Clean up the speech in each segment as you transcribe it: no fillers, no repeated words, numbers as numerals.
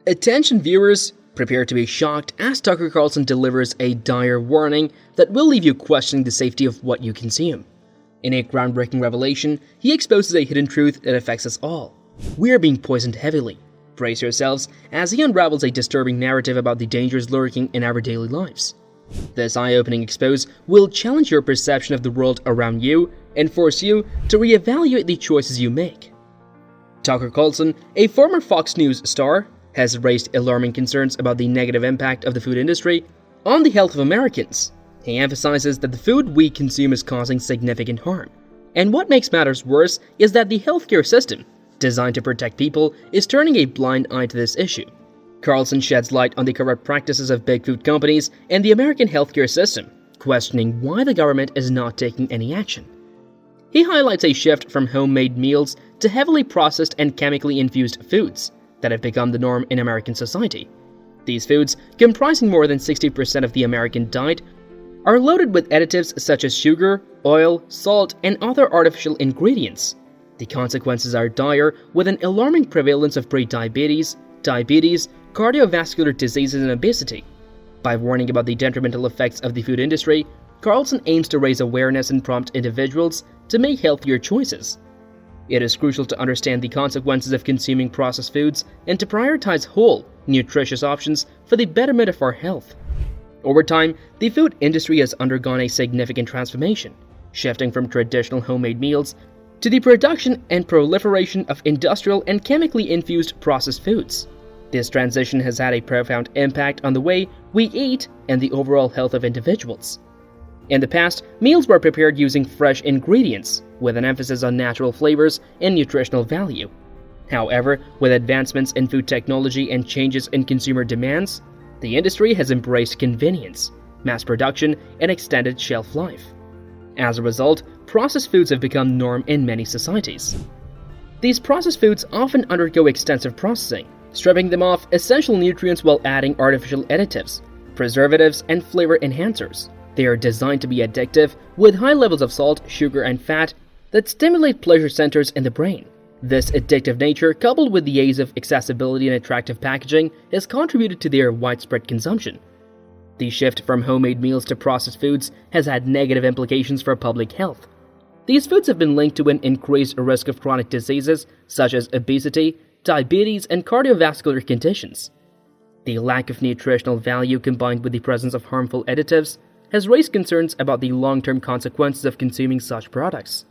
Attention viewers, prepare to be shocked as Tucker Carlson delivers a dire warning that will leave you questioning the safety of what you consume. In a groundbreaking revelation, he exposes a hidden truth that affects us all. We are being poisoned heavily. Brace yourselves as he unravels a disturbing narrative about the dangers lurking in our daily lives. This eye-opening expose will challenge your perception of the world around you and force you to reevaluate the choices you make. Tucker Carlson, a former Fox News star, has raised alarming concerns about the negative impact of the food industry on the health of Americans. He emphasizes that the food we consume is causing significant harm. And what makes matters worse is that the healthcare system, designed to protect people, is turning a blind eye to this issue. Carlson sheds light on the corrupt practices of big food companies and the American healthcare system, questioning why the government is not taking any action. He highlights a shift from homemade meals to heavily processed and chemically infused foods that have become the norm in American society. These foods, comprising more than 60% of the American diet, are loaded with additives such as sugar, oil, salt, and other artificial ingredients. The consequences are dire, with an alarming prevalence of prediabetes, diabetes, cardiovascular diseases, and obesity. By warning about the detrimental effects of the food industry, Carlson aims to raise awareness and prompt individuals to make healthier choices. It is crucial to understand the consequences of consuming processed foods and to prioritize whole, nutritious options for the betterment of our health. Over time, the food industry has undergone a significant transformation, shifting from traditional homemade meals to the production and proliferation of industrial and chemically infused processed foods. This transition has had a profound impact on the way we eat and the overall health of individuals. In the past, meals were prepared using fresh ingredients, with an emphasis on natural flavors and nutritional value. However, with advancements in food technology and changes in consumer demands, the industry has embraced convenience, mass production, and extended shelf life. As a result, processed foods have become norm in many societies. These processed foods often undergo extensive processing, stripping them of essential nutrients while adding artificial additives, preservatives, and flavor enhancers. They are designed to be addictive, with high levels of salt, sugar, and fat that stimulate pleasure centers in the brain. This addictive nature, coupled with the ease of accessibility and attractive packaging, has contributed to their widespread consumption. The shift from homemade meals to processed foods has had negative implications for public health. These foods have been linked to an increased risk of chronic diseases such as obesity, diabetes, and cardiovascular conditions. The lack of nutritional value combined with the presence of harmful additives has raised concerns about the long-term consequences of consuming such products.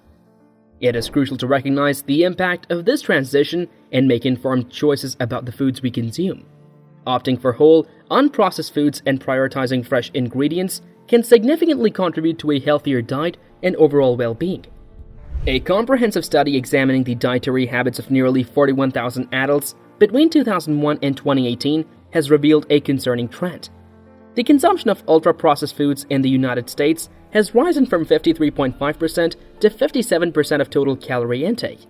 It is crucial to recognize the impact of this transition and make informed choices about the foods we consume. Opting for whole, unprocessed foods and prioritizing fresh ingredients can significantly contribute to a healthier diet and overall well-being. A comprehensive study examining the dietary habits of nearly 41,000 adults between 2001 and 2018 has revealed a concerning trend. The consumption of ultra-processed foods in the United States has risen from 53.5% to 57% of total calorie intake.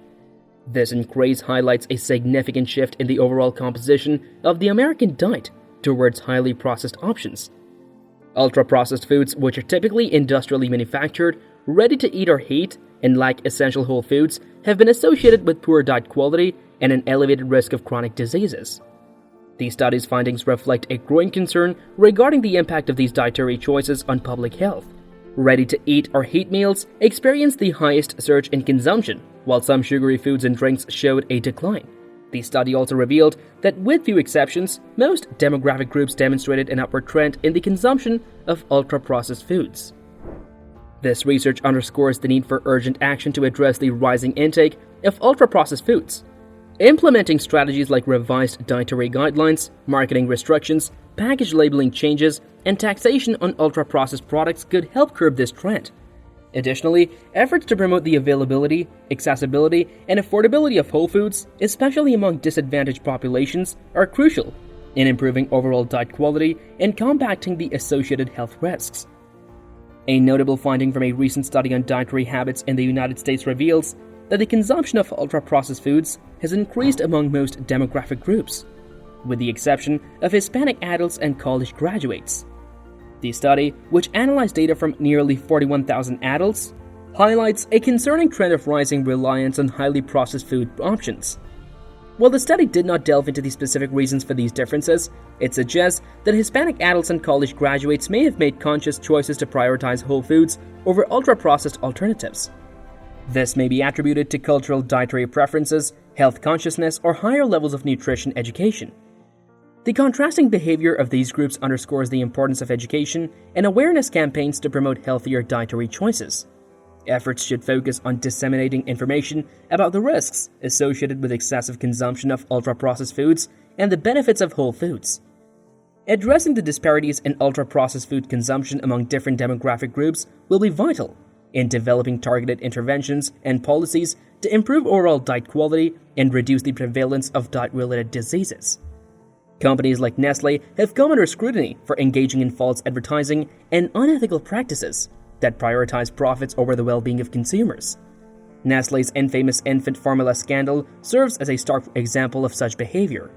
This increase highlights a significant shift in the overall composition of the American diet towards highly processed options. Ultra-processed foods, which are typically industrially manufactured, ready to eat or heat, and lack essential whole foods, have been associated with poor diet quality and an elevated risk of chronic diseases. The study's findings reflect a growing concern regarding the impact of these dietary choices on public health. Ready-to-eat or heat meals experienced the highest surge in consumption, while some sugary foods and drinks showed a decline. The study also revealed that, with few exceptions, most demographic groups demonstrated an upward trend in the consumption of ultra-processed foods. This research underscores the need for urgent action to address the rising intake of ultra-processed foods. Implementing strategies like revised dietary guidelines, marketing restrictions, package labeling changes, and taxation on ultra-processed products could help curb this trend. Additionally, efforts to promote the availability, accessibility, and affordability of whole foods, especially among disadvantaged populations, are crucial in improving overall diet quality and combating the associated health risks. A notable finding from a recent study on dietary habits in the United States reveals that the consumption of ultra-processed foods has increased among most demographic groups, with the exception of Hispanic adults and college graduates. The study, which analyzed data from nearly 41,000 adults, highlights a concerning trend of rising reliance on highly processed food options. While the study did not delve into the specific reasons for these differences, it suggests that Hispanic adults and college graduates may have made conscious choices to prioritize whole foods over ultra-processed alternatives. This may be attributed to cultural dietary preferences, health consciousness, or higher levels of nutrition education. The contrasting behavior of these groups underscores the importance of education and awareness campaigns to promote healthier dietary choices. Efforts should focus on disseminating information about the risks associated with excessive consumption of ultra-processed foods and the benefits of whole foods. Addressing the disparities in ultra-processed food consumption among different demographic groups will be vital in developing targeted interventions and policies to improve overall diet quality and reduce the prevalence of diet-related diseases. Companies like Nestlé have come under scrutiny for engaging in false advertising and unethical practices that prioritize profits over the well-being of consumers. Nestlé's infamous infant formula scandal serves as a stark example of such behavior.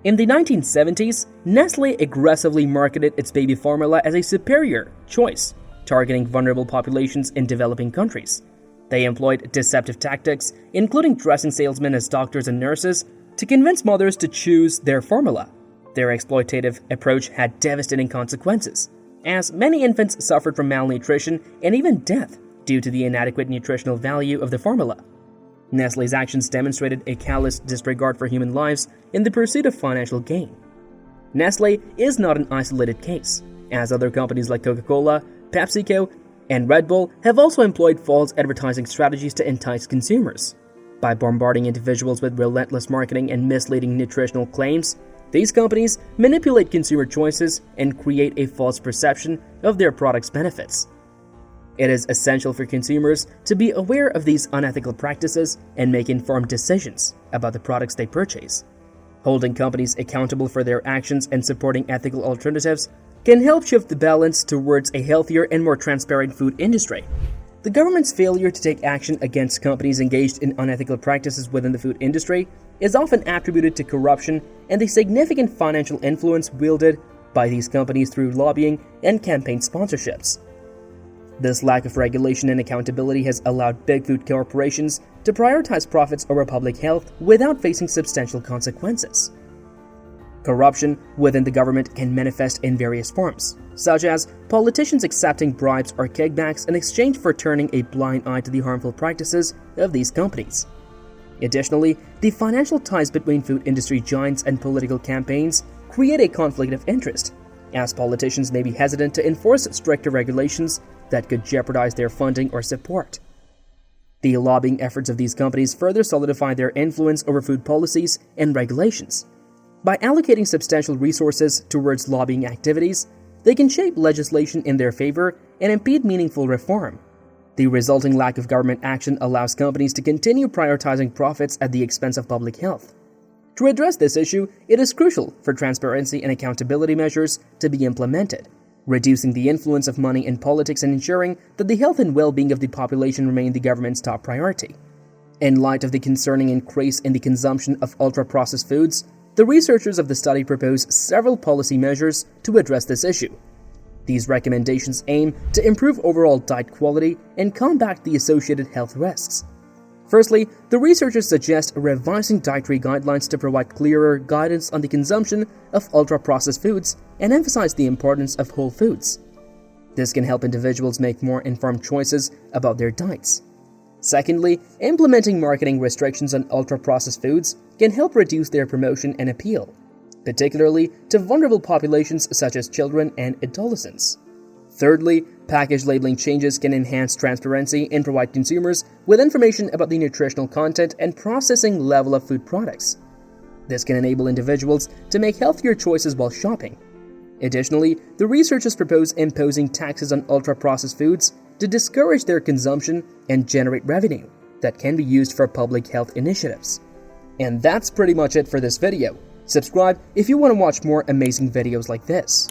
In the 1970s, Nestlé aggressively marketed its baby formula as a superior choice, targeting vulnerable populations in developing countries. They employed deceptive tactics, including dressing salesmen as doctors and nurses, to convince mothers to choose their formula. Their exploitative approach had devastating consequences, as many infants suffered from malnutrition and even death due to the inadequate nutritional value of the formula. Nestlé's actions demonstrated a callous disregard for human lives in the pursuit of financial gain. Nestlé is not an isolated case, as other companies like Coca-Cola, PepsiCo, and Red Bull have also employed false advertising strategies to entice consumers. By bombarding individuals with relentless marketing and misleading nutritional claims, these companies manipulate consumer choices and create a false perception of their products' benefits. It is essential for consumers to be aware of these unethical practices and make informed decisions about the products they purchase. Holding companies accountable for their actions and supporting ethical alternatives can help shift the balance towards a healthier and more transparent food industry. The government's failure to take action against companies engaged in unethical practices within the food industry is often attributed to corruption and the significant financial influence wielded by these companies through lobbying and campaign sponsorships. This lack of regulation and accountability has allowed big food corporations to prioritize profits over public health without facing substantial consequences. Corruption within the government can manifest in various forms, such as politicians accepting bribes or kickbacks in exchange for turning a blind eye to the harmful practices of these companies. Additionally, the financial ties between food industry giants and political campaigns create a conflict of interest, as politicians may be hesitant to enforce stricter regulations that could jeopardize their funding or support. The lobbying efforts of these companies further solidify their influence over food policies and regulations. By allocating substantial resources towards lobbying activities, they can shape legislation in their favor and impede meaningful reform. The resulting lack of government action allows companies to continue prioritizing profits at the expense of public health. To address this issue, it is crucial for transparency and accountability measures to be implemented, reducing the influence of money in politics and ensuring that the health and well-being of the population remain the government's top priority. In light of the concerning increase in the consumption of ultra-processed foods, the researchers of the study propose several policy measures to address this issue. These recommendations aim to improve overall diet quality and combat the associated health risks. Firstly, the researchers suggest revising dietary guidelines to provide clearer guidance on the consumption of ultra-processed foods and emphasize the importance of whole foods. This can help individuals make more informed choices about their diets. Secondly, implementing marketing restrictions on ultra-processed foods can help reduce their promotion and appeal, particularly to vulnerable populations such as children and adolescents. Thirdly, package labeling changes can enhance transparency and provide consumers with information about the nutritional content and processing level of food products. This can enable individuals to make healthier choices while shopping. Additionally, the researchers propose imposing taxes on ultra-processed foods to discourage their consumption and generate revenue that can be used for public health initiatives. And that's pretty much it for this video. Subscribe if you want to watch more amazing videos like this.